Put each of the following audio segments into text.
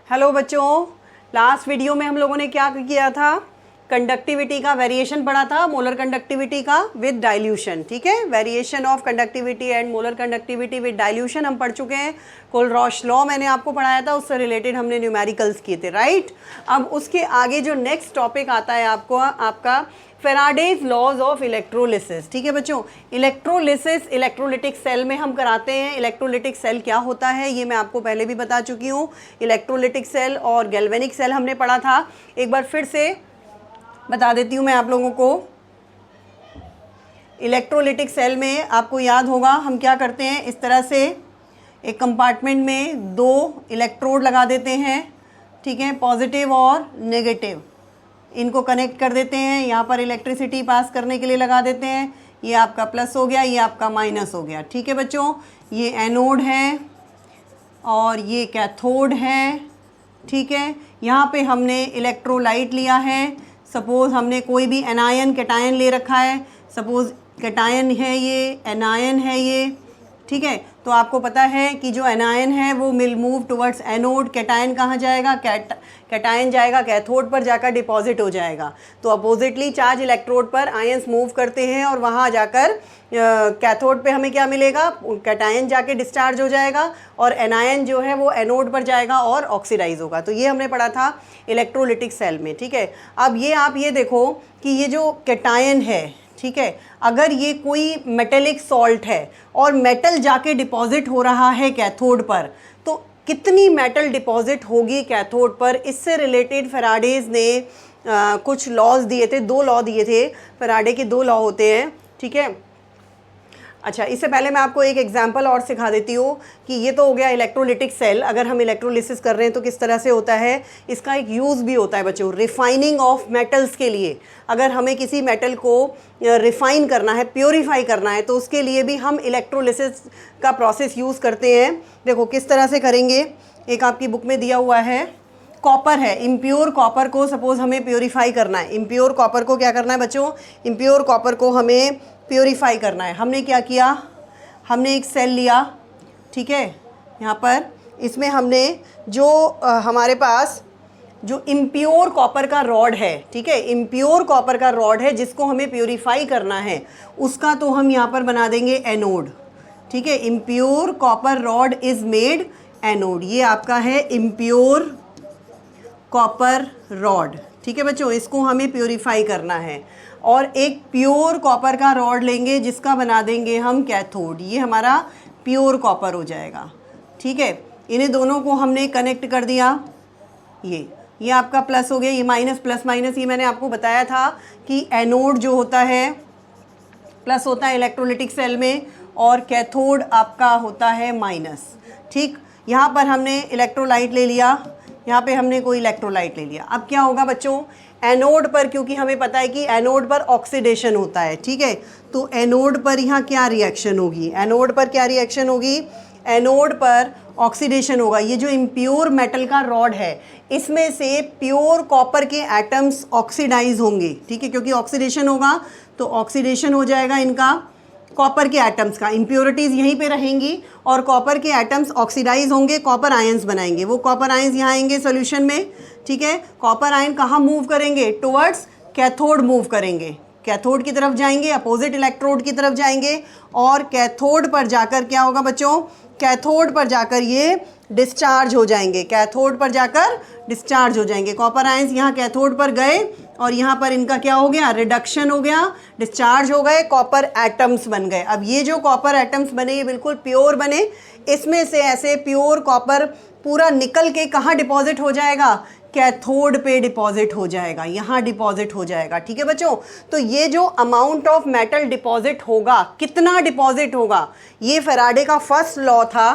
Hello बच्चों, last video में हम लोगों ने क्या किया था? कंडक्टिविटी का वेरिएशन पढ़ा था, मोलर कंडक्टिविटी का विद डाइल्यूशन। ठीक है, variation of conductivity and molar conductivity with dilution हम पढ़ चुके हैं। कोलरॉश लॉ मैंने आपको पढ़ाया था, उससे रिलेटेड हमने न्यूमेरिकल्स किए थे, राइट। अब उसके आगे जो नेक्स्ट टॉपिक आता है आपका फेराडेज लॉज ऑफ इलेक्ट्रोलिसिस। ठीक है बच्चों, इलेक्ट्रोलिसिस इलेक्ट्रोलिटिक सेल में हम कराते हैं। इलेक्ट्रोलिटिक सेल क्या होता है ये मैं आपको पहले भी बता चुकी हूँ। इलेक्ट्रोलिटिक सेल और गैल्वेनिक सेल हमने पढ़ा था, एक बार फिर से बता देती हूँ मैं आप लोगों को। इलेक्ट्रोलिटिक सेल में आपको याद होगा हम क्या करते हैं, इस तरह से एक कंपार्टमेंट में दो इलेक्ट्रोड लगा देते हैं। ठीक है, पॉजिटिव और नेगेटिव, इनको कनेक्ट कर देते हैं। यहाँ पर इलेक्ट्रिसिटी पास करने के लिए लगा देते हैं। ये आपका प्लस हो गया, ये आपका माइनस हो गया। ठीक है बच्चों, ये एनोड है और ये कैथोड है। ठीक है, यहाँ पे हमने इलेक्ट्रोलाइट लिया है। सपोज़ हमने कोई भी एनायन कैटायन ले रखा है, सपोज़ कैटायन है ये, एनायन है ये। ठीक है, तो आपको पता है कि जो एनायन है वो will move towards anode, cation कहाँ जाएगा, कैटायन जाएगा कैथोड पर, जाकर डिपॉजिट हो जाएगा। तो अपोजिटली चार्ज इलेक्ट्रोड पर आयंस मूव करते हैं और वहाँ जाकर कैथोड पे हमें क्या मिलेगा, कैटायन जाके डिस्चार्ज हो जाएगा और एनायन जो है वो एनोड पर जाएगा और ऑक्सीडाइज होगा। तो ये हमने पढ़ा था इलेक्ट्रोलिटिक सेल में। ठीक है, अब ये आप ये देखो कि ये जो कैटायन है, ठीक है, अगर ये कोई मेटेलिक सॉल्ट है और मेटल जाके डिपॉजिट हो रहा है कैथोड पर, तो कितनी मेटल डिपॉजिट होगी कैथोड पर, इससे रिलेटेड फैराडेज ने कुछ लॉज दिए थे, दो लॉ दिए थे। फैराडे के दो लॉ होते हैं। ठीक है, अच्छा, इससे पहले मैं आपको एक एग्जांपल और सिखा देती हूँ कि ये तो हो गया इलेक्ट्रोलिटिक सेल। अगर हम इलेक्ट्रोलिसिस कर रहे हैं तो किस तरह से होता है, इसका एक यूज़ भी होता है बच्चों, रिफाइनिंग ऑफ मेटल्स के लिए। अगर हमें किसी मेटल को रिफाइन करना है, प्योरीफाई करना है, तो उसके लिए भी हम इलेक्ट्रोलिसिस का प्रोसेस यूज़ करते हैं। देखो किस तरह से करेंगे, एक आपकी बुक में दिया हुआ है, कॉपर है, इम्प्योर कॉपर को सपोज़ हमें प्योरीफाई करना है। इम्प्योर कॉपर को क्या करना है बच्चों, इम्प्योर कॉपर को हमें प्योरीफाई करना है। हमने क्या किया, हमने एक सेल लिया। ठीक है, यहाँ पर इसमें हमने जो हमारे पास जो इम्प्योर कॉपर का रॉड है, ठीक है, इम्प्योर कॉपर का रॉड है जिसको हमें प्योरीफाई करना है, उसका तो हम यहाँ पर बना देंगे एनोड। ठीक है, impure copper rod is made anode. ये आपका है इम्प्योर कॉपर रॉड। ठीक है बच्चों, इसको हमें प्योरीफाई करना है। और एक प्योर कॉपर का रॉड लेंगे जिसका बना देंगे हम कैथोड। ये हमारा प्योर कॉपर हो जाएगा। ठीक है, इन्हें दोनों को हमने कनेक्ट कर दिया। ये आपका प्लस हो गया, ये माइनस, प्लस माइनस, ये मैंने आपको बताया था कि एनोड जो होता है प्लस होता है इलेक्ट्रोलिटिक सेल में और कैथोड आपका होता है माइनस। ठीक, यहाँ पर हमने इलेक्ट्रोलाइट ले लिया, यहाँ पे हमने कोई इलेक्ट्रोलाइट ले लिया। अब क्या होगा बच्चों, एनोड पर, क्योंकि हमें पता है कि एनोड पर ऑक्सीडेशन होता है। ठीक है, तो एनोड पर यहाँ क्या रिएक्शन होगी, एनोड पर क्या रिएक्शन होगी, एनोड पर ऑक्सीडेशन होगा। ये जो इम्प्योर मेटल का रॉड है, इसमें से प्योर कॉपर के एटम्स ऑक्सीडाइज होंगे। ठीक है, क्योंकि ऑक्सीडेशन होगा तो ऑक्सीडेशन हो जाएगा इनका कॉपर के एटम्स का, इम्प्योरिटीज़ यहीं पे रहेंगी और कॉपर के एटम्स ऑक्सीडाइज होंगे, कॉपर आयंस बनाएंगे। वो कॉपर आयंस यहाँ आएंगे सॉल्यूशन में। ठीक है, कॉपर आयन कहाँ मूव करेंगे, टुवर्ड्स कैथोड मूव करेंगे, कैथोड की तरफ जाएंगे, अपोजिट इलेक्ट्रोड की तरफ जाएंगे और कैथोड पर जाकर क्या होगा बच्चों, कैथोड पर जाकर ये डिस्चार्ज हो जाएंगे, कैथोड पर जाकर डिस्चार्ज हो जाएंगे। कॉपर आयंस यहाँ कैथोड पर गए और यहाँ पर इनका क्या हो गया, रिडक्शन हो गया, डिस्चार्ज हो गए, कॉपर एटम्स बन गए। अब ये जो कॉपर एटम्स बने ये बिल्कुल प्योर बने। इसमें से ऐसे प्योर कॉपर पूरा निकल के कहाँ डिपॉजिट हो जाएगा, कैथोड पे डिपॉजिट हो जाएगा, यहाँ डिपॉजिट हो जाएगा। ठीक है बच्चों, तो ये जो अमाउंट ऑफ मेटल डिपॉजिट होगा, कितना डिपॉजिट होगा, ये फैराडे का फर्स्ट लॉ था।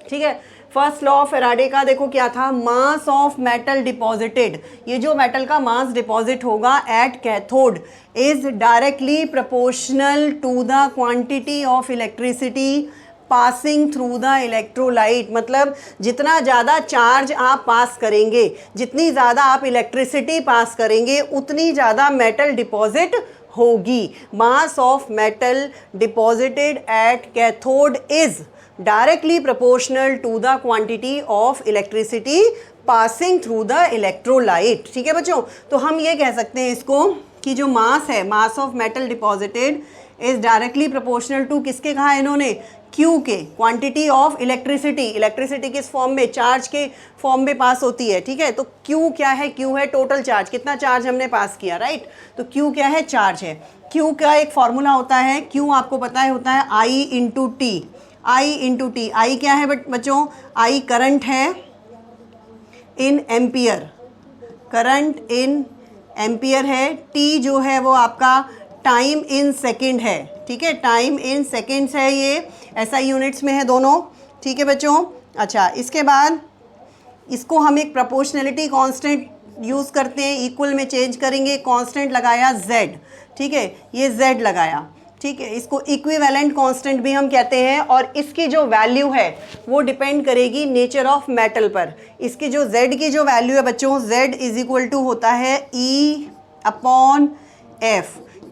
ठीक है, फर्स्ट लॉ ऑफ फैराडे का देखो क्या था, मास ऑफ मेटल डिपॉजिटेड। ये जो मेटल का मास डिपॉजिट होगा at cathode is directly proportional to the quantity of electricity passing through the electrolyte. मतलब जितना ज़्यादा चार्ज आप पास करेंगे, जितनी ज़्यादा आप इलेक्ट्रिसिटी पास करेंगे, उतनी ज़्यादा मेटल डिपॉजिट होगी। Mass of metal deposited at cathode is directly proportional to the quantity of electricity passing through the electrolyte. ठीक है बच्चों, तो हम ये कह सकते हैं इसको कि जो मास है, mass of metal deposited is directly proportional to, किसके कहा है इन्होंने, Q के, क्वांटिटी ऑफ इलेक्ट्रिसिटी। इलेक्ट्रिसिटी किस फॉर्म में, चार्ज के फॉर्म में पास होती है। ठीक है, तो Q क्या है, Q है टोटल चार्ज, कितना चार्ज हमने पास किया, राइट। तो Q क्या है, चार्ज है। Q का एक फॉर्मूला होता है, Q आपको पता है होता है I into T. I into T, I क्या है बच्चों, I करंट है इन एम्पियर, करंट इन एम्पियर है। T जो है वो आपका टाइम इन सेकंड है। ठीक है, टाइम इन सेकंड्स है, ये ऐसा यूनिट्स में है दोनों। ठीक है बच्चों, अच्छा इसके बाद इसको हम एक प्रोपोर्शनलिटी कांस्टेंट यूज़ करते हैं, इक्वल में चेंज करेंगे, कांस्टेंट लगाया Z। ठीक है, ये Z लगाया। ठीक है, इसको इक्विवेलेंट कांस्टेंट भी हम कहते हैं, और इसकी जो वैल्यू है वो डिपेंड करेगी नेचर ऑफ मेटल पर। इसकी जो Z की जो वैल्यू है बच्चों, Z इज इक्वल टू होता है E अपॉन F।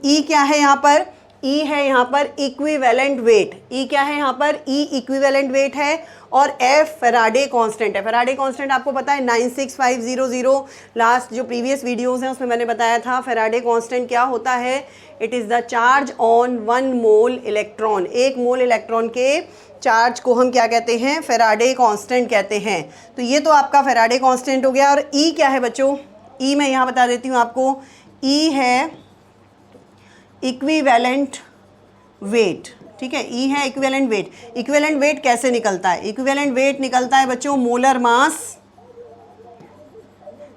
E क्या है यहाँ पर, E है यहाँ पर इक्विवेलेंट वेट। E क्या है यहाँ पर, E इक्विवेलेंट वेट है, और F फैराडे कांस्टेंट है। फैराडे कांस्टेंट आपको पता है 96500, लास्ट जो प्रीवियस वीडियोस हैं उसमें मैंने बताया था फैराडे कांस्टेंट क्या होता है। It is the charge on 1 mole electron. 1 mole electron के चार्ज को हम क्या कहते हैं, फैराडे कांस्टेंट कहते हैं। तो ये तो आपका फैराडे कांस्टेंट हो गया। और E क्या है बच्चों, E मैं यहाँ बता देती हूँ आपको, E है इक्विवेलेंट वेट। ठीक है, E है इक्विवेलेंट वेट। इक्विवेलेंट वेट कैसे निकलता है, इक्विवेलेंट वेट निकलता है बच्चों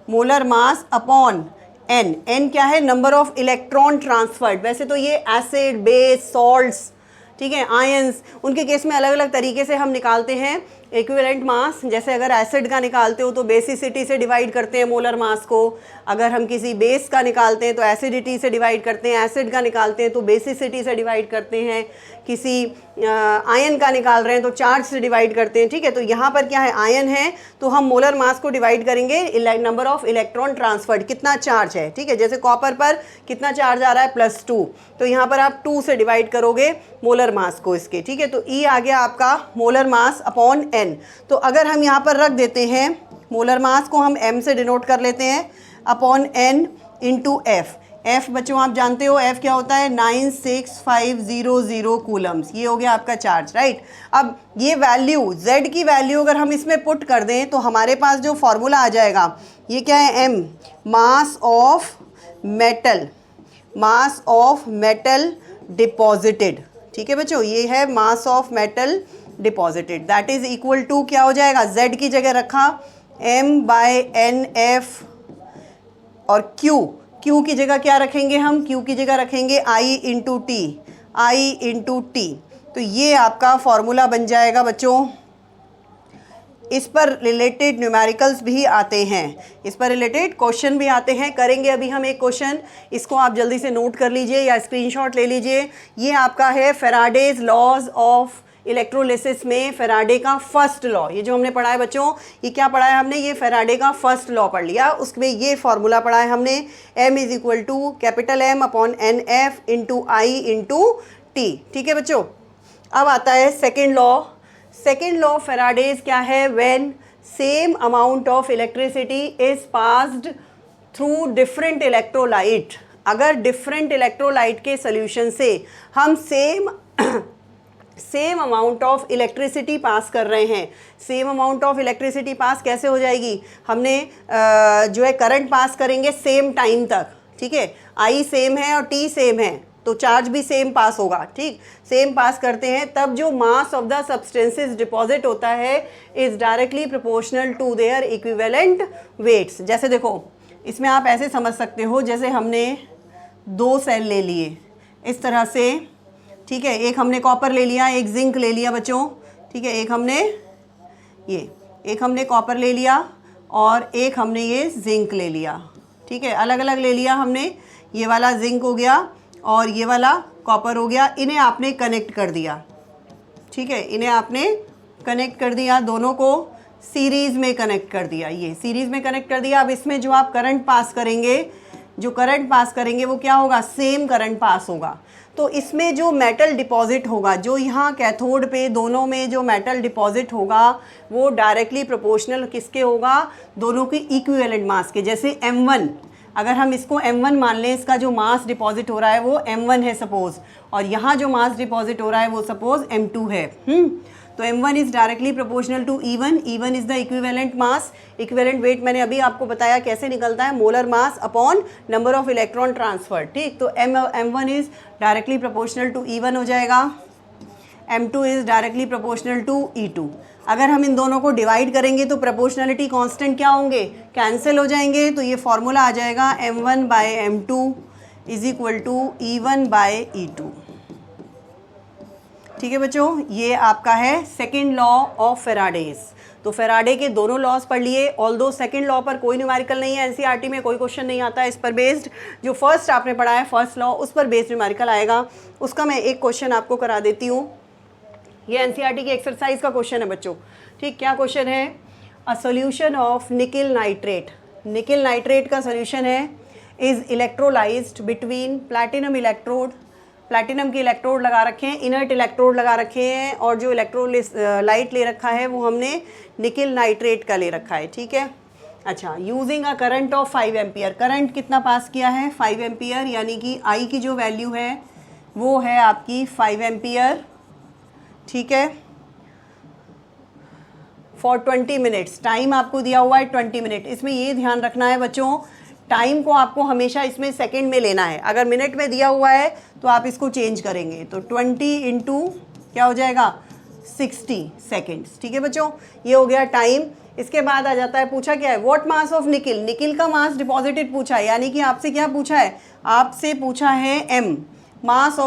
molar mass upon N। N क्या है, नंबर ऑफ इलेक्ट्रॉन ट्रांसफर्ड। वैसे तो ये एसिड, बेस, सॉल्ट्स, ठीक है, आयंस, उनके केस में अलग अलग तरीके से हम निकालते हैं इक्विवेलेंट मास। जैसे अगर एसिड का निकालते हो तो बेसिसिटी से डिवाइड करते हैं मोलर मास को। अगर हम किसी बेस का निकालते हैं तो एसिडिटी से डिवाइड करते हैं, एसिड का निकालते हैं तो बेसिसिटी से डिवाइड करते हैं, किसी आयन का निकाल रहे हैं तो चार्ज से डिवाइड करते हैं। ठीक है, तो यहाँ पर क्या है, आयन है तो हम मोलर मास को डिवाइड करेंगे नंबर ऑफ इलेक्ट्रॉन ट्रांसफर्ड, कितना चार्ज है। ठीक है, जैसे कॉपर पर कितना चार्ज आ रहा है, +2, तो यहाँ पर आप 2 से डिवाइड करोगे मोलर मास को इसके। ठीक है, तो E आ गया आपका मोलर मास अपॉन N। तो अगर हम यहाँ पर रख देते हैं मोलर मास को, हम M से डिनोट कर लेते हैं, upon N into F। F बच्चों आप जानते हो F क्या होता है, 96500 कूलम्स। ये हो गया आपका चार्ज, राइट। अब ये वैल्यू Z की वैल्यू अगर हम इसमें पुट कर दें तो हमारे पास जो फॉर्मूला आ जाएगा, ये क्या है, M mass of metal deposited. ठीक है बच्चों, ये है mass of metal deposited, that is equal to क्या हो जाएगा, Z की जगह रखा M/NF, और Q की जगह क्या रखेंगे हम, Q की जगह रखेंगे I इंटू टी। तो ये आपका फॉर्मूला बन जाएगा बच्चों। इस पर रिलेटेड न्यूमेरिकल्स भी आते हैं, इस पर रिलेटेड क्वेश्चन भी आते हैं। करेंगे अभी हम एक क्वेश्चन, इसको आप जल्दी से नोट कर लीजिए या स्क्रीनशॉट ले लीजिए। ये आपका है फैराडेज लॉज ऑफ इलेक्ट्रोलिसिस में फैराडे का फर्स्ट लॉ। ये जो हमने पढ़ा है बच्चों, ये क्या पढ़ा है हमने, ये फैराडे का फर्स्ट लॉ पढ़ लिया। उसमें ये फॉर्मूला पढ़ा है हमने, M is equal to capital M upon NF into I into T. ठीक है बच्चों, अब आता है second law. Second law Faraday's क्या है, when same amount of electricity is passed through different electrolyte. अगर डिफरेंट इलेक्ट्रोलाइट के सोल्यूशन से हम same amount of electricity pass कर रहे हैं, same amount of electricity pass कैसे हो जाएगी, हमने जो है करंट पास करेंगे सेम टाइम तक। ठीक है, I सेम है और T सेम है तो चार्ज भी सेम पास होगा। ठीक, सेम पास करते हैं तब जो mass of the substances deposit होता है is directly proportional to their equivalent weights. जैसे देखो, इसमें आप ऐसे समझ सकते हो जैसे हमने 2 सेल ले लिए इस तरह से। ठीक है, एक हमने कॉपर ले लिया, एक जिंक ले लिया बच्चों। ठीक है, एक हमने कॉपर ले लिया और एक हमने ये जिंक ले लिया। ठीक है, अलग अलग ले लिया हमने, ये वाला जिंक हो गया और ये वाला कॉपर हो गया। इन्हें आपने कनेक्ट कर दिया। ठीक है, इन्हें आपने कनेक्ट कर दिया, दोनों को सीरीज़ में कनेक्ट कर दिया, ये सीरीज़ में कनेक्ट कर दिया। अब इसमें जो आप करंट पास करेंगे, वो क्या होगा, सेम करंट पास होगा। तो इसमें जो मेटल डिपॉजिट होगा, जो यहाँ कैथोड पे दोनों में जो मेटल डिपॉजिट होगा वो डायरेक्टली प्रोपोर्शनल किसके होगा, दोनों की इक्विवेलेंट मास के। जैसे M1, अगर हम इसको M1 मान लें, इसका जो मास डिपॉजिट हो रहा है वो M1 है सपोज, और यहाँ जो मास डिपॉजिट हो रहा है वो सपोज M2 है। तो M1 is directly proportional to E1, E1 is the equivalent mass. Equivalent weight मैंने अभी आपको बताया कैसे निकलता है, molar mass upon number of electron transfer. ठीक, तो M1 is directly proportional to E1 हो जाएगा, M2 is directly proportional to E2। अगर हम इन दोनों को डिवाइड करेंगे तो प्रोपोर्शनलिटी कांस्टेंट क्या होंगे, कैंसिल हो जाएंगे। तो ये फॉर्मूला आ जाएगा M1 by M2 is equal to E1 by E2। ठीक है बच्चों, ये आपका है सेकेंड लॉ ऑफ फेराडेज। तो फेराडे के दोनों लॉज पढ़ लिए। ऑल्दो सेकेंड लॉ पर कोई न्यूमेरिकल नहीं है, एनसीईआरटी में कोई क्वेश्चन नहीं आता है इस पर बेस्ड। जो फर्स्ट आपने पढ़ा है फर्स्ट लॉ, उस पर बेस्ड न्यूमेरिकल आएगा। उसका मैं एक क्वेश्चन आपको करा देती हूँ। ये एनसीईआरटी की एक्सरसाइज का क्वेश्चन है बच्चों। ठीक, क्या क्वेश्चन है, a solution of nickel nitrate. Nickel nitrate का सॉल्यूशन है, is electrolysed between platinum electrode, platinum के इलेक्ट्रोड लगा रखे हैं, इनर्ट इलेक्ट्रोड लगा रखे हैं, और जो इलेक्ट्रोलाइट ले रखा है वो हमने निकिल नाइट्रेट का ले रखा है। ठीक है, अच्छा, using a current of 5 ampere. Current कितना पास किया है, 5 एम्पियर, यानी कि आई की जो वैल्यू है वो है आपकी 5 एम्पियर। ठीक है, फॉर 20 मिनट्स, टाइम आपको दिया हुआ है 20 मिनट। इसमें ये ध्यान रखना है बच्चों, टाइम को आपको हमेशा इसमें सेकंड में लेना है। अगर मिनट में दिया हुआ है तो आप इसको चेंज करेंगे, तो 20 इंटू क्या हो जाएगा 60 सेकेंड्स। ठीक है बच्चों, ये हो गया टाइम। इसके बाद आ जाता है, पूछा क्या है, what mass of nickel. Nickel का मास डिपॉजिटेड पूछा है, यानी कि आपसे क्या पूछा है, आपसे पूछा है M, mass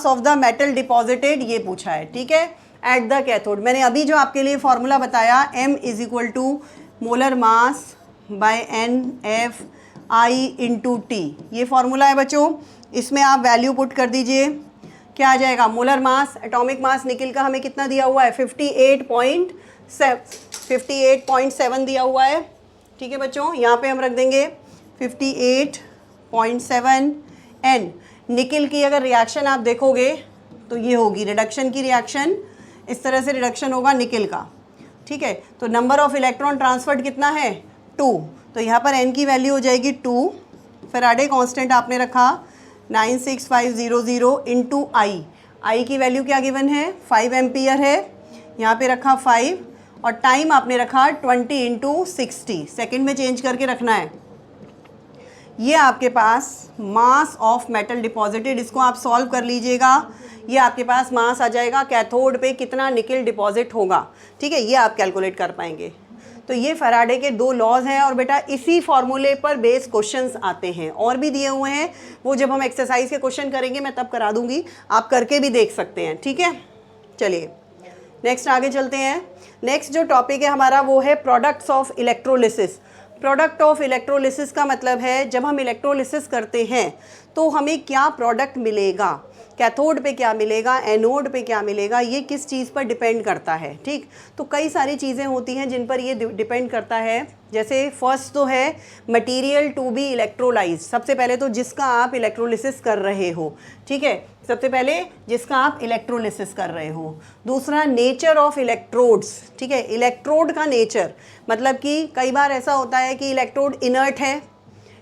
of the metal deposited, ये पूछा है। ठीक है, एट द कैथोड। मैंने अभी जो आपके लिए फॉर्मूला बताया, M is equal to molar mass by NFI into T, ये फॉर्मूला है बच्चों। इसमें आप वैल्यू पुट कर दीजिए, क्या आ जाएगा, molar mass, atomic mass nickel का हमें कितना दिया हुआ है, 58.7 दिया हुआ है। ठीक है बच्चों, यहाँ पे हम रख देंगे 58.7 N। निकिल की अगर रिएक्शन आप देखोगे तो ये होगी रिडक्शन की रिएक्शन, इस तरह से रिडक्शन होगा निकिल का। ठीक है, तो नंबर ऑफ इलेक्ट्रॉन ट्रांसफर्ड कितना है, 2। तो यहाँ पर N की वैल्यू हो जाएगी 2। फेराडे कांस्टेंट आपने रखा 96500 इंटू आई की वैल्यू क्या गिवन है, 5 एम्पियर है, यहाँ पे रखा 5, और टाइम आपने रखा 20 इंटू 60, सेकेंड में चेंज करके रखना है। ये आपके पास मास ऑफ मेटल डिपॉजिटेड, इसको आप सॉल्व कर लीजिएगा। ये आपके पास मास आ जाएगा, कैथोड पे कितना निकिल डिपॉजिट होगा। ठीक है, ये आप कैलकुलेट कर पाएंगे। तो ये फैराडे के 2 लॉज हैं, और बेटा इसी फॉर्मूले पर बेस क्वेश्चंस आते हैं। और भी दिए हुए हैं, वो जब हम एक्सरसाइज के क्वेश्चन करेंगे मैं तब करा दूंगी, आप करके भी देख सकते हैं। ठीक है, चलिए नेक्स्ट आगे चलते हैं। नेक्स्ट जो टॉपिक है हमारा वो है products of electrolysis. Product of electrolysis का मतलब है जब हम इलेक्ट्रोलिसिस करते हैं तो हमें क्या प्रोडक्ट मिलेगा, कैथोड पे क्या मिलेगा, एनोड पे क्या मिलेगा, ये किस चीज़ पर डिपेंड करता है। ठीक, तो कई सारी चीज़ें होती हैं जिन पर ये डिपेंड करता है। जैसे फर्स्ट तो है मटेरियल टू बी इलेक्ट्रोलाइज, सबसे पहले तो जिसका आप इलेक्ट्रोलिसिस कर रहे हो। ठीक है, सबसे पहले जिसका आप इलेक्ट्रोलिसिस कर रहे हो। दूसरा नेचर ऑफ इलेक्ट्रोड्स। ठीक है, इलेक्ट्रोड का नेचर, मतलब कि कई बार ऐसा होता है कि इलेक्ट्रोड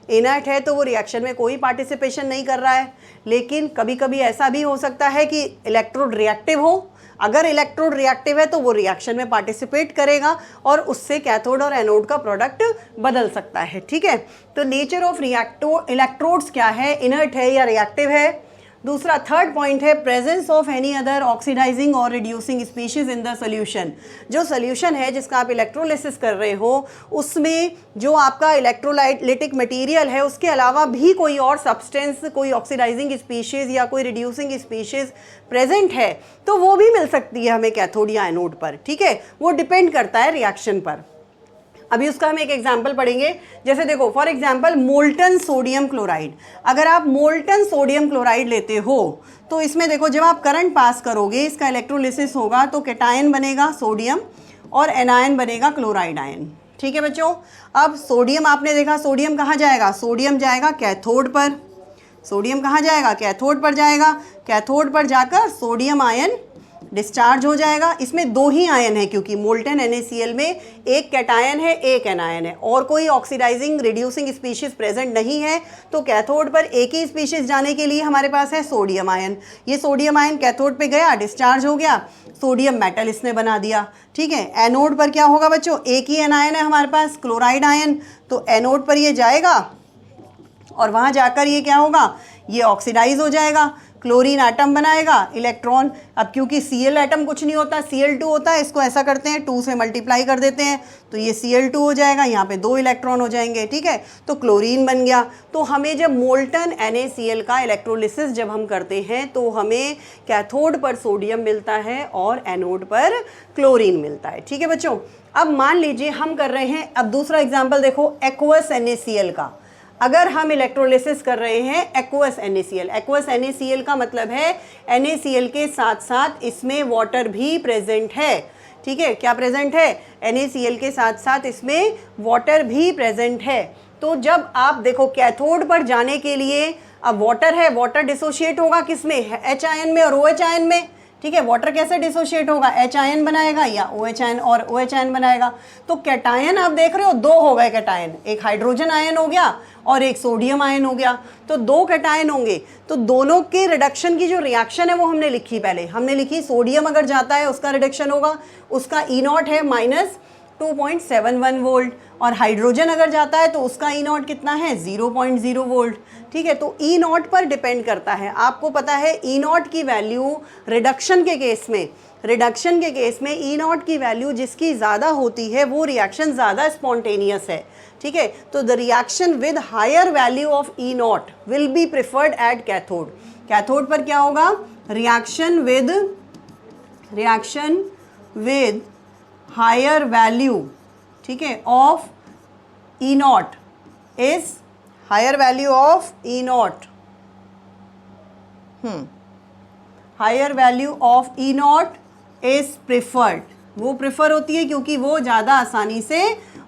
इनर्ट है तो वो रिएक्शन में कोई पार्टिसिपेशन नहीं कर रहा है। लेकिन कभी कभी ऐसा भी हो सकता है कि इलेक्ट्रोड रिएक्टिव हो। अगर इलेक्ट्रोड रिएक्टिव है तो वो रिएक्शन में पार्टिसिपेट करेगा और उससे कैथोड और एनोड का प्रोडक्ट बदल सकता है। ठीक है, तो नेचर ऑफ इलेक्ट्रोड्स क्या है, इनर्ट है या रिएक्टिव है। दूसरा थर्ड पॉइंट है presence of any other oxidising और reducing species in the solution. जो सोल्यूशन है जिसका आप इलेक्ट्रोलिसिस कर रहे हो उसमें जो आपका इलेक्ट्रोलाइटिक मटेरियल है उसके अलावा भी कोई और सब्सटेंस, कोई ऑक्सीडाइजिंग स्पीशीज या कोई रिड्यूसिंग स्पीशीज प्रेजेंट है तो वो भी मिल सकती है हमें कैथोड या एनोड पर। ठीक है, वो डिपेंड करता है रिएक्शन पर। अभी उसका हम एक एग्जाम्पल पढ़ेंगे। जैसे देखो for example molten sodium chloride. अगर आप मोल्टन सोडियम क्लोराइड लेते हो तो इसमें देखो जब आप करंट पास करोगे इसका इलेक्ट्रोलिसिस होगा तो कैटायन बनेगा सोडियम और एनायन बनेगा क्लोराइड आयन। ठीक है बच्चों, अब सोडियम आपने देखा, सोडियम कहाँ जाएगा, सोडियम जाएगा कैथोड पर। सोडियम कहाँ जाएगा? कैथोड पर जाएगा। कैथोड पर जाकर सोडियम आयन डिस्चार्ज हो जाएगा। इसमें दो ही आयन है क्योंकि मोल्टन NaCl में एक कैटायन है, एक एनायन है, और कोई ऑक्सीडाइजिंग रिड्यूसिंग स्पीशीज प्रेजेंट नहीं है। तो कैथोड पर एक ही स्पीशीज जाने के लिए हमारे पास है सोडियम आयन। ये सोडियम आयन कैथोड पे गया, डिस्चार्ज हो गया, सोडियम मेटल इसने बना दिया। ठीक है, एनोड पर क्या होगा बच्चों? एक ही एनायन है हमारे पास, क्लोराइड आयन। तो एनोड पर ये जाएगा और वहाँ जाकर ये क्या होगा? ये ऑक्सीडाइज हो जाएगा, क्लोरीन एटम बनाएगा, इलेक्ट्रॉन। अब क्योंकि Cl एटम कुछ नहीं होता, Cl2 होता है, इसको ऐसा करते हैं 2 से मल्टीप्लाई कर देते हैं तो ये Cl2 हो जाएगा, यहाँ पे 2 इलेक्ट्रॉन हो जाएंगे। ठीक है, तो क्लोरीन बन गया। तो हमें जब मोल्टन NaCl का इलेक्ट्रोलिसिस जब हम करते हैं तो हमें कैथोड पर सोडियम मिलता है और एनोड पर क्लोरीन मिलता है। ठीक है बच्चों, अब मान लीजिए हम कर रहे हैं, अब दूसरा एग्जाम्पल देखो एक्वस NaCl का। अगर हम इलेक्ट्रोलिसिस कर रहे हैं एक्वस NaCl, एक्वस NaCl का मतलब है NaCl के साथ साथ इसमें वाटर भी प्रेजेंट है। ठीक है, क्या प्रेजेंट है? NaCl के साथ साथ इसमें वाटर भी प्रेजेंट है। तो जब आप देखो कैथोड पर जाने के लिए अब वाटर है, वाटर डिसोशिएट होगा किस में? H आयन में और OH आयन में। ठीक है, वाटर कैसे डिसोशिएट होगा? H आयन बनाएगा या OH आयन और OH आयन बनाएगा। तो कैटायन आप देख रहे हो, दो हो गए कैटायन, एक हाइड्रोजन आयन हो गया और एक सोडियम आयन हो गया। तो दो कैटायन होंगे, तो दोनों के रिडक्शन की जो रिएक्शन है वो हमने लिखी। पहले हमने लिखी सोडियम अगर जाता है उसका रिडक्शन होगा, उसका E0 है -2.71 वोल्ट, और हाइड्रोजन अगर जाता है तो उसका E0 कितना है? 0.0 वोल्ट। ठीक है, तो E0 पर डिपेंड करता है। आपको पता है E0 की वैल्यू रिडक्शन के केस में, E0 की वैल्यू जिसकी ज़्यादा होती है वो रिएक्शन ज़्यादा स्पॉन्टेनियस है। ठीक है, तो the reaction with higher value of E0 will be preferred at cathode. Cathode पर क्या होगा? रिएक्शन विद हायर वैल्यू, ठीक है, of E0 is higher value of E0, higher value of E0 is preferred. वो प्रिफर होती है क्योंकि वो ज़्यादा आसानी से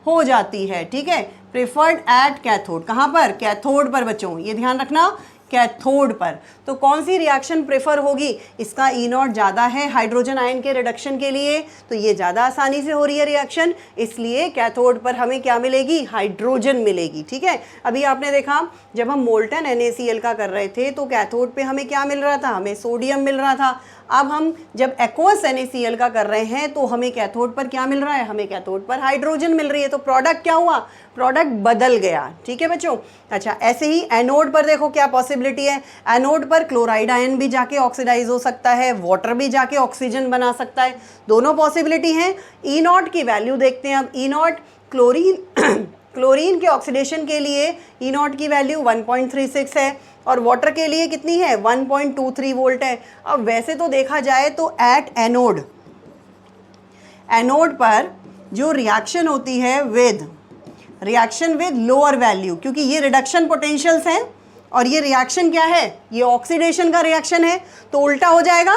हो जाती है। ठीक है, प्रिफर्ड एट कैथोड। कहाँ पर? कैथोड पर बच्चों, ये ध्यान रखना, कैथोड पर। तो कौन सी रिएक्शन प्रेफर होगी? इसका E0 ज़्यादा है हाइड्रोजन आयन के रिडक्शन के लिए, तो ये ज़्यादा आसानी से हो रही है रिएक्शन, इसलिए कैथोड पर हमें क्या मिलेगी? हाइड्रोजन मिलेगी। ठीक है, अभी आपने देखा जब हम मोल्टन NaCl का कर रहे थे तो कैथोड पे हमें क्या मिल रहा था? हमें सोडियम मिल रहा था। अब हम जब एक्वस NaCl का कर रहे हैं तो हमें कैथोड पर क्या मिल रहा है? हमें कैथोड पर हाइड्रोजन मिल रही है। तो प्रोडक्ट क्या हुआ? प्रोडक्ट बदल गया। ठीक है बच्चों, अच्छा ऐसे ही एनोड पर देखो क्या पॉसिबिलिटी है। एनोड पर क्लोराइड आयन भी जाके ऑक्सीडाइज हो सकता है, वाटर भी जाके ऑक्सीजन बना सकता है, दोनों पॉसिबिलिटी हैं। E0 की वैल्यू देखते हैं। अब E0 क्लोरीन के ऑक्सीडेशन के लिए E0 की वैल्यू 1.36 है और वाटर के लिए कितनी है? 1.23 वोल्ट है। अब वैसे तो देखा जाए तो एट एनोड पर जो रिएक्शन होती है विद लोअर वैल्यू, क्योंकि ये रिडक्शन पोटेंशियल्स हैं और ये रिएक्शन क्या है? ये ऑक्सीडेशन का रिएक्शन है, तो उल्टा हो जाएगा।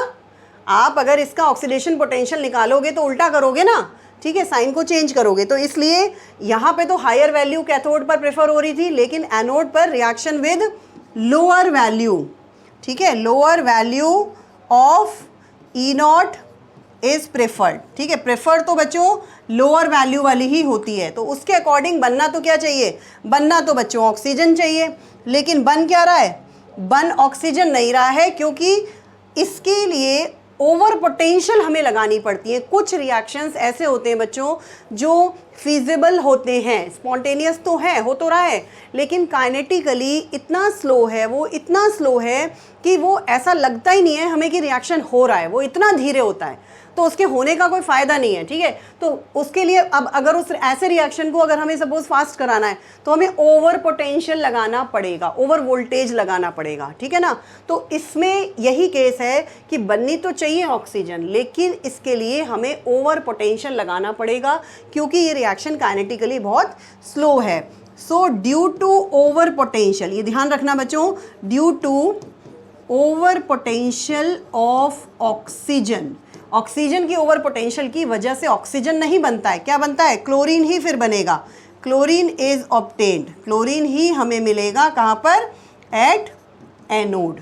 आप अगर इसका ऑक्सीडेशन पोटेंशियल निकालोगे तो उल्टा करोगे ना। ठीक है, साइन को चेंज करोगे। तो इसलिए यहाँ पे तो हायर वैल्यू कैथोड पर प्रेफर हो रही थी, लेकिन एनोड पर रिएक्शन विद लोअर वैल्यू, ठीक है, lower value of E0 is preferred. ठीक है, प्रेफर तो बच्चों लोअर वैल्यू वाली ही होती है। तो उसके अकॉर्डिंग बनना तो क्या चाहिए? बनना तो बच्चों ऑक्सीजन चाहिए, लेकिन बन क्या रहा है? बन ऑक्सीजन नहीं रहा है, क्योंकि इसके लिए ओवर पोटेंशियल हमें लगानी पड़ती है। कुछ रिएक्शंस ऐसे होते हैं बच्चों जो फिजिबल होते हैं, स्पॉन्टेनियस तो है, हो तो रहा है, लेकिन काइनेटिकली इतना स्लो है, वो इतना स्लो है कि वो ऐसा लगता ही नहीं है हमें कि रिएक्शन हो रहा है, वो इतना धीरे होता है, तो उसके होने का कोई फ़ायदा नहीं है। ठीक है, तो उसके लिए अब अगर उस ऐसे रिएक्शन को अगर हमें सपोज फास्ट कराना है तो हमें ओवर पोटेंशियल लगाना पड़ेगा, ओवर वोल्टेज लगाना पड़ेगा। ठीक है ना, तो इसमें यही केस है कि बननी तो चाहिए ऑक्सीजन, लेकिन इसके लिए हमें ओवर पोटेंशियल लगाना पड़ेगा, क्योंकि ये रिएक्शन काइनेटिकली बहुत स्लो है। So due to over potential, ये ध्यान रखना बच्चों, due to over potential of oxygen, oxygen की ओवर पोटेंशियल की वजह से ऑक्सीजन नहीं बनता है, क्या बनता है? क्लोरीन ही फिर बनेगा। क्लोरीन इज ऑब्टेन्ड, क्लोरीन ही हमें मिलेगा कहाँ पर? At anode.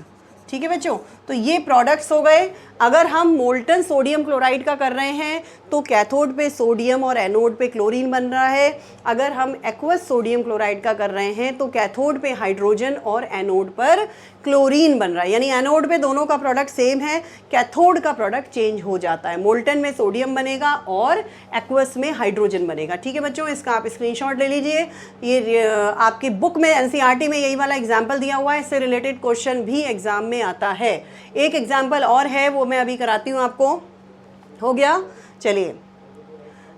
ठीक है बच्चों, तो ये प्रोडक्ट्स हो गए। अगर हम मोल्टन सोडियम क्लोराइड का कर रहे हैं तो कैथोड पे सोडियम और एनोड पे क्लोरीन बन रहा है। अगर हम एक्वस सोडियम क्लोराइड का कर रहे हैं तो कैथोड पे हाइड्रोजन और एनोड पर क्लोरीन बन रहा है। यानी एनोड पे दोनों का प्रोडक्ट सेम है, कैथोड का प्रोडक्ट चेंज हो जाता है। मोल्टन में सोडियम बनेगा और एक्वस में हाइड्रोजन बनेगा। ठीक है बच्चों, इसका आप स्क्रीनशॉट ले लीजिए। ये आपकी बुक में एनसीईआरटी में यही वाला एग्जाम्पल दिया हुआ है, इससे रिलेटेड क्वेश्चन भी एग्जाम में आता है। एक एग्जाम्पल और है, वो मैं अभी कराती हूँ आपको। हो गया, चलिए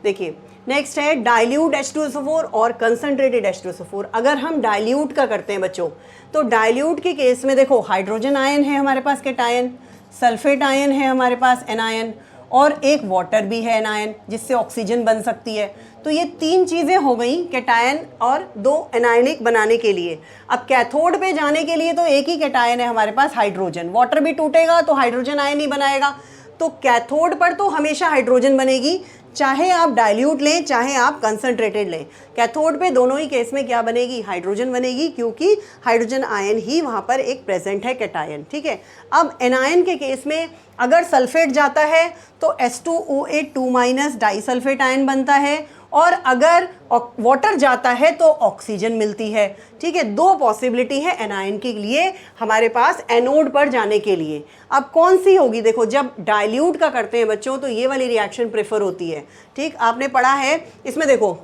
देखिए नेक्स्ट है डाइल्यूट H2SO4 और कंसंट्रेटेड H2SO4। अगर हम डाइल्यूट का करते हैं बच्चों, तो डाइल्यूट के केस में देखो हाइड्रोजन आयन है हमारे पास कैटायन, सल्फेट आयन है हमारे पास एनायन, और एक वाटर भी है एनायन जिससे ऑक्सीजन बन सकती है। तो ये तीन चीज़ें हो गई कैटायन और दो एनायनिक बनाने के लिए। अब कैथोड पे जाने के लिए तो एक ही कैटायन है हमारे पास हाइड्रोजन, वाटर भी टूटेगा तो हाइड्रोजन आयन ही बनाएगा। तो कैथोड पर तो हमेशा हाइड्रोजन बनेगी, चाहे आप डाइल्यूट लें चाहे आप कंसंट्रेटेड लें। कैथोड पे दोनों ही केस में क्या बनेगी, हाइड्रोजन बनेगी, क्योंकि हाइड्रोजन आयन ही वहाँ पर एक प्रेजेंट है कैटायन। ठीक है, अब एनायन के केस में अगर सल्फेट जाता है तो H2OH2- डाइसल्फेट आयन बनता है, और अगर वाटर जाता है तो ऑक्सीजन मिलती है। ठीक है, दो पॉसिबिलिटी है एनायन के लिए हमारे पास एनोड पर जाने के लिए। अब कौन सी होगी, देखो जब डाइल्यूट का करते हैं बच्चों तो ये वाली रिएक्शन प्रेफर होती है। ठीक, आपने पढ़ा है इसमें, देखो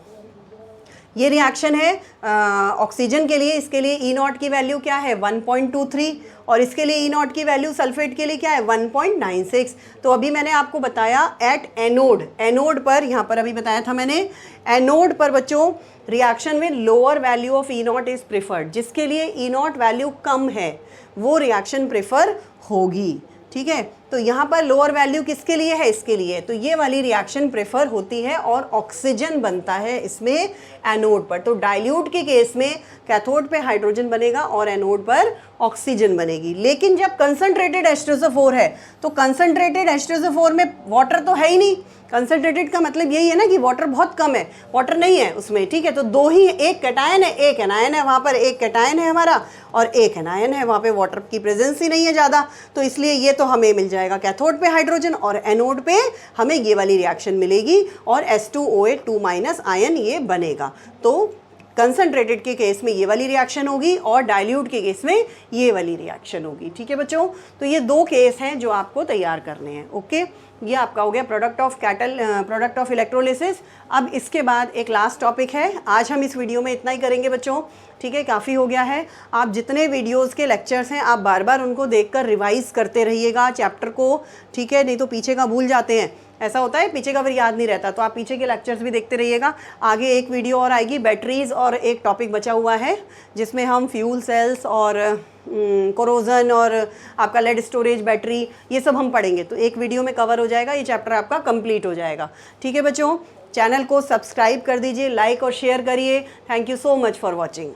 ये रिएक्शन है ऑक्सीजन के लिए, इसके लिए E0 की वैल्यू क्या है 1.23, और इसके लिए E0 की वैल्यू सल्फेट के लिए क्या है 1.96। तो अभी मैंने आपको बताया एट एनोड, एनोड पर, यहाँ पर अभी बताया था मैंने, एनोड पर बच्चों रिएक्शन में lower value of E0 is preferred. जिसके लिए E0 वैल्यू कम है वो रिएक्शन प्रेफर होगी। ठीक है, तो यहाँ पर लोअर वैल्यू किसके लिए है, इसके लिए, तो ये वाली रिएक्शन प्रेफर होती है और ऑक्सीजन बनता है इसमें एनोड पर। तो डाइल्यूट के केस में कैथोड पे हाइड्रोजन बनेगा और एनोड पर ऑक्सीजन बनेगी। लेकिन जब कंसंट्रेटेड H2SO4 है तो कंसंट्रेटेड H2SO4 में वाटर तो है ही नहीं। कंसंट्रेटेड का मतलब यही है ना कि वाटर बहुत कम है, वाटर नहीं है उसमें। ठीक है, तो दो ही, एक कैटायन है एक एनायन है, वहाँ पर एक कैटायन है हमारा और एक एनायन है, वहाँ पे वाटर की प्रेजेंस ही नहीं है ज़्यादा। तो इसलिए ये तो हमें मिल जाएगा कैथोड पे हाइड्रोजन और एनोड पे हमें ये वाली रिएक्शन मिलेगी और H2OH2- आयन ये बनेगा। तो कंसंट्रेटेड के केस में ये वाली रिएक्शन होगी और डाइल्यूट के केस में ये वाली रिएक्शन होगी। ठीक है बच्चों, तो ये दो केस हैं जो आपको तैयार करने हैं। ओके, ये आपका हो गया प्रोडक्ट ऑफ इलेक्ट्रोलिसिस। अब इसके बाद एक लास्ट टॉपिक है, आज हम इस वीडियो में इतना ही करेंगे बच्चों। ठीक है, काफ़ी हो गया है। आप जितने वीडियोस के लेक्चर्स हैं आप बार बार उनको देखकर रिवाइज करते रहिएगा चैप्टर को। ठीक है, नहीं तो पीछे का भूल जाते हैं, ऐसा होता है, पीछे का फिर याद नहीं रहता। तो आप पीछे के लेक्चर्स भी देखते रहिएगा। आगे एक वीडियो और आएगी बैटरीज, और एक टॉपिक बचा हुआ है जिसमें हम फ्यूल सेल्स और कोरोजन और आपका लेड स्टोरेज बैटरी ये सब हम पढ़ेंगे। तो एक वीडियो में कवर हो जाएगा, ये चैप्टर आपका कंप्लीट हो जाएगा। ठीक है बच्चों, चैनल को सब्सक्राइब कर दीजिए, लाइक और शेयर करिए। Thank you so much for watching.